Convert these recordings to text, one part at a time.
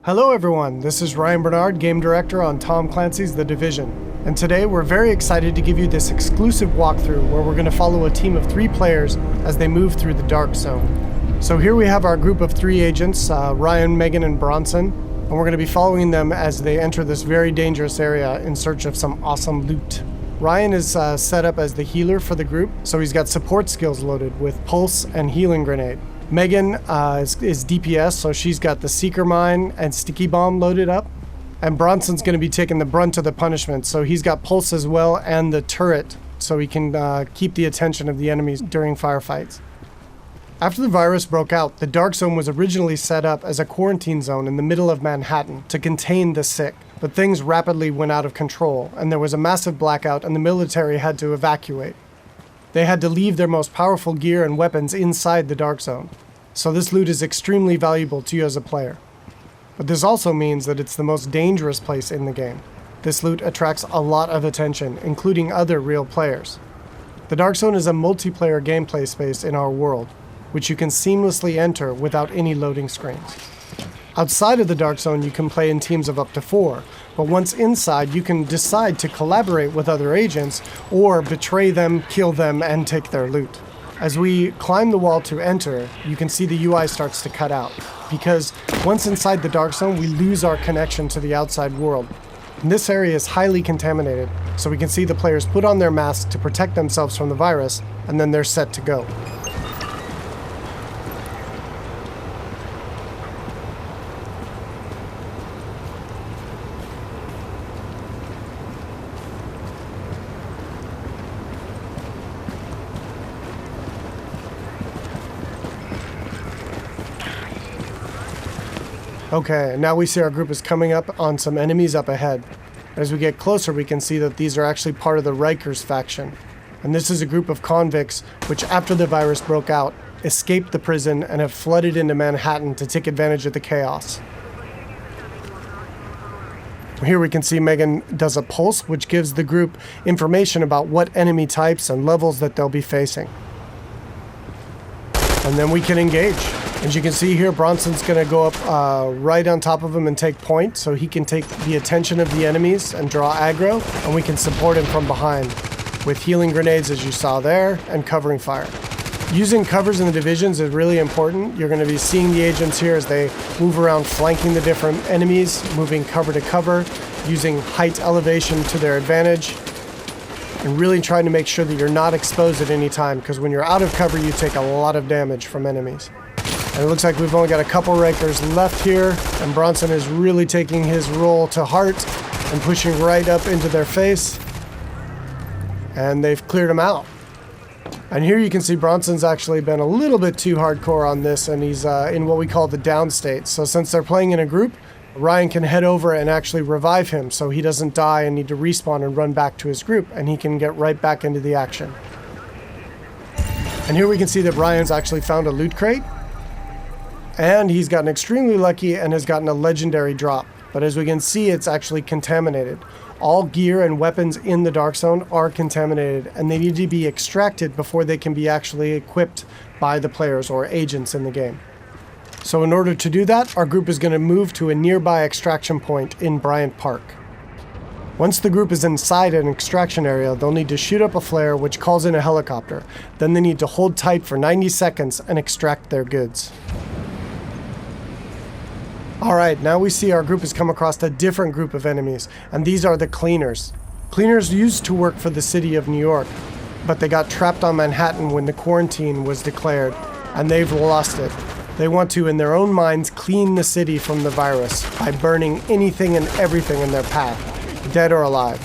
Hello everyone, this is Ryan Bernard, Game Director on Tom Clancy's The Division. And today we're very excited to give you this exclusive walkthrough where we're going to follow a team of 3 players as they move through the Dark Zone. So here we have our group of 3 agents, Ryan, Megan, and Bronson, and we're going to be following them as they enter this very dangerous area in search of some awesome loot. Ryan is set up as the healer for the group, so he's got support skills loaded with Pulse and Healing Grenade. Megan is DPS, so she's got the Seeker Mine and Sticky Bomb loaded up. And Bronson's going to be taking the brunt of the punishment, so he's got Pulse as well and the turret, so he can keep the attention of the enemies during firefights. After the virus broke out, the Dark Zone was originally set up as a quarantine zone in the middle of Manhattan to contain the sick, but things rapidly went out of control, and there was a massive blackout and the military had to evacuate. They had to leave their most powerful gear and weapons inside the Dark Zone, so this loot is extremely valuable to you as a player. But this also means that it's the most dangerous place in the game. This loot attracts a lot of attention, including other real players. The Dark Zone is a multiplayer gameplay space in our world, which you can seamlessly enter without any loading screens. Outside of the Dark Zone, you can play in teams of up to 4, but once inside, you can decide to collaborate with other agents or betray them, kill them, and take their loot. As we climb the wall to enter, you can see the UI starts to cut out, because once inside the Dark Zone, we lose our connection to the outside world. And this area is highly contaminated, so we can see the players put on their masks to protect themselves from the virus, and then they're set to go. Okay, now we see our group is coming up on some enemies up ahead. As we get closer, we can see that these are actually part of the Rikers faction. And this is a group of convicts which, after the virus broke out, escaped the prison and have flooded into Manhattan to take advantage of the chaos. Here we can see Megan does a pulse, which gives the group information about what enemy types and levels that they'll be facing. And then we can engage. As you can see here, Bronson's going to go up right on top of him and take point, so he can take the attention of the enemies and draw aggro, and we can support him from behind with healing grenades, as you saw there, and covering fire. Using covers in the divisions is really important. You're going to be seeing the agents here as they move around flanking the different enemies, moving cover to cover, using height elevation to their advantage, and really trying to make sure that you're not exposed at any time, because when you're out of cover, you take a lot of damage from enemies. And it looks like we've only got a couple Rikers left here, and Bronson is really taking his role to heart and pushing right up into their face. And they've cleared him out. And here you can see Bronson's actually been a little bit too hardcore on this, and he's in what we call the down state. So since they're playing in a group, Ryan can head over and actually revive him so he doesn't die and need to respawn and run back to his group, and he can get right back into the action. And here we can see that Ryan's actually found a loot crate. And he's gotten extremely lucky and has gotten a legendary drop. But as we can see, it's actually contaminated. All gear and weapons in the Dark Zone are contaminated, and they need to be extracted before they can be actually equipped by the players or agents in the game. So in order to do that, our group is going to move to a nearby extraction point in Bryant Park. Once the group is inside an extraction area, they'll need to shoot up a flare which calls in a helicopter. Then they need to hold tight for 90 seconds and extract their goods. Alright, now we see our group has come across a different group of enemies, and these are the Cleaners. Cleaners used to work for the city of New York, but they got trapped on Manhattan when the quarantine was declared, and they've lost it. They want to, in their own minds, clean the city from the virus by burning anything and everything in their path, dead or alive.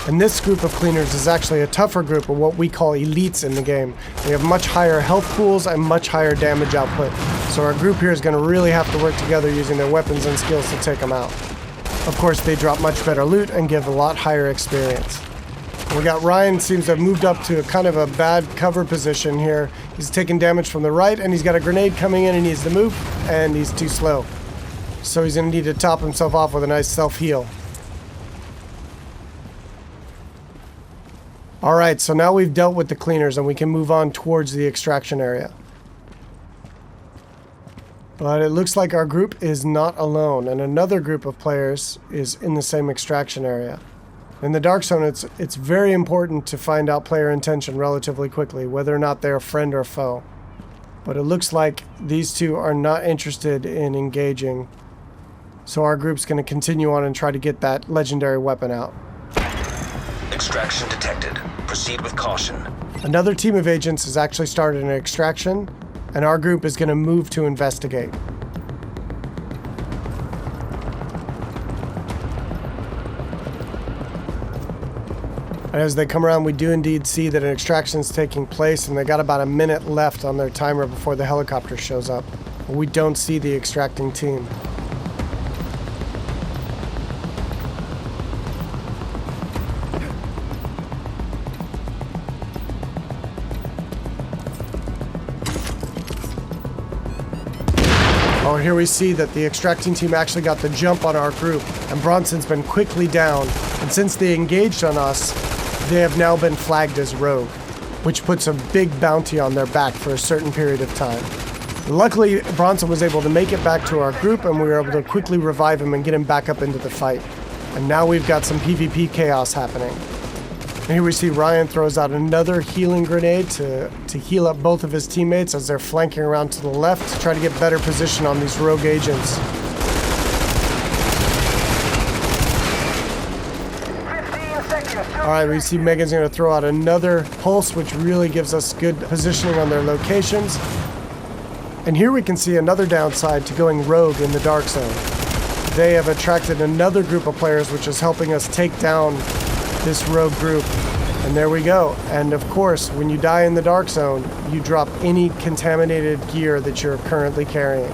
And this group of Cleaners is actually a tougher group of what we call elites in the game. They have much higher health pools and much higher damage output. So our group here is going to really have to work together using their weapons and skills to take them out. Of course, they drop much better loot and give a lot higher experience. We got Ryan seems to have moved up to a kind of a bad cover position here. He's taking damage from the right, and he's got a grenade coming in and he needs to move, and he's too slow. So he's going to need to top himself off with a nice self-heal. Alright, so now we've dealt with the Cleaners and we can move on towards the extraction area. But it looks like our group is not alone, and another group of players is in the same extraction area. In the Dark Zone, it's very important to find out player intention relatively quickly, whether or not they're a friend or foe. But it looks like these two are not interested in engaging, so our group's going to continue on and try to get that legendary weapon out. Extraction detected. Proceed with caution. Another team of agents has actually started an extraction, and our group is going to move to investigate. And as they come around, we do indeed see that an extraction is taking place, and they got about a minute left on their timer before the helicopter shows up. We don't see the extracting team. Oh, here we see that the extracting team actually got the jump on our group, and Bronson's been quickly down. And since they engaged on us, they have now been flagged as rogue, which puts a big bounty on their back for a certain period of time. Luckily, Bronson was able to make it back to our group, and we were able to quickly revive him and get him back up into the fight. And now we've got some PvP chaos happening. And here we see Ryan throws out another healing grenade to heal up both of his teammates as they're flanking around to the left to try to get better position on these rogue agents. 15 seconds. Alright, we see Megan's going to throw out another pulse, which really gives us good positioning on their locations. And here we can see another downside to going rogue in the Dark Zone. They have attracted another group of players, which is helping us take down this rogue group. And there we go. And of course, when you die in the Dark Zone, you drop any contaminated gear that you're currently carrying.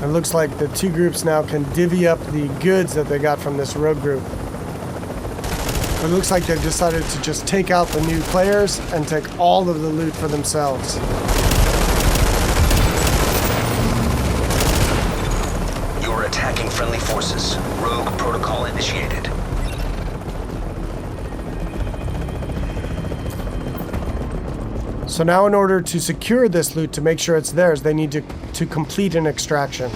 It looks like the two groups now can divvy up the goods that they got from this rogue group. It looks like they've decided to just take out the new players and take all of the loot for themselves. You're attacking friendly forces. Rogue protocol initiated. So now in order to secure this loot, to make sure it's theirs, they need to complete an extraction.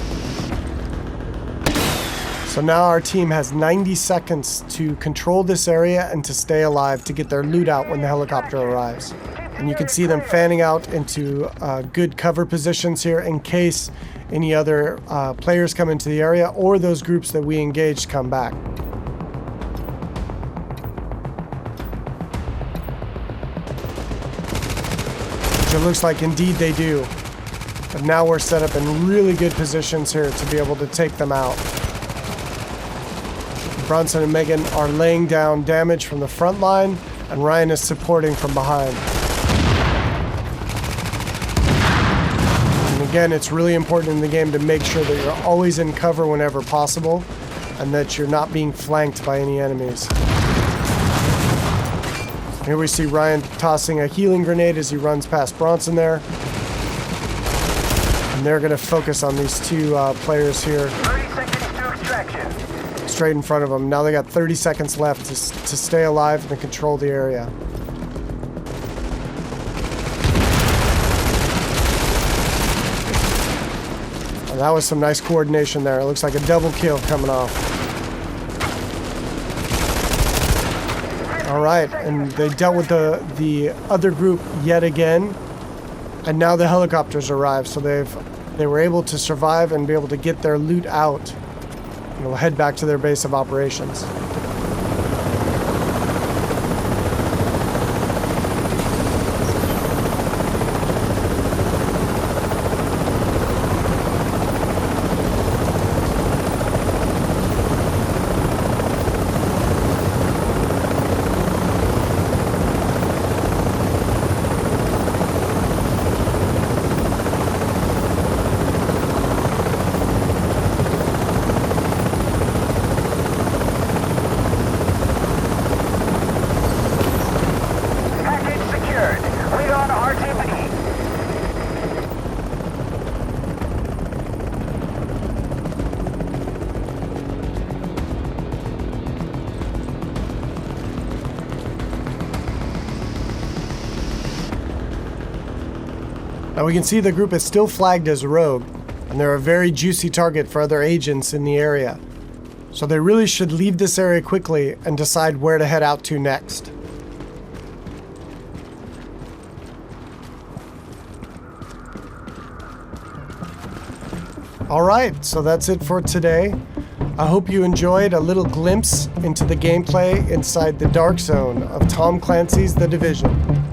So now our team has 90 seconds to control this area and to stay alive to get their loot out when the helicopter arrives. And you can see them fanning out into good cover positions here in case any other players come into the area or those groups that we engaged come back. It looks like indeed they do. But now we're set up in really good positions here to be able to take them out. Bronson and Megan are laying down damage from the front line, and Ryan is supporting from behind. And again, it's really important in the game to make sure that you're always in cover whenever possible, and that you're not being flanked by any enemies. Here we see Ryan tossing a healing grenade as he runs past Bronson there. And they're going to focus on these two players here. 30 seconds to extraction. Straight in front of them. Now they got 30 seconds left to stay alive and control the area. And that was some nice coordination there. It looks like a double kill coming off. All right, and they dealt with the other group yet again, and now the helicopters arrived, so they were able to survive and be able to get their loot out, and they'll head back to their base of operations. Now we can see the group is still flagged as rogue, and they're a very juicy target for other agents in the area. So they really should leave this area quickly and decide where to head out to next. Alright, so that's it for today. I hope you enjoyed a little glimpse into the gameplay inside the dark zone of Tom Clancy's The Division.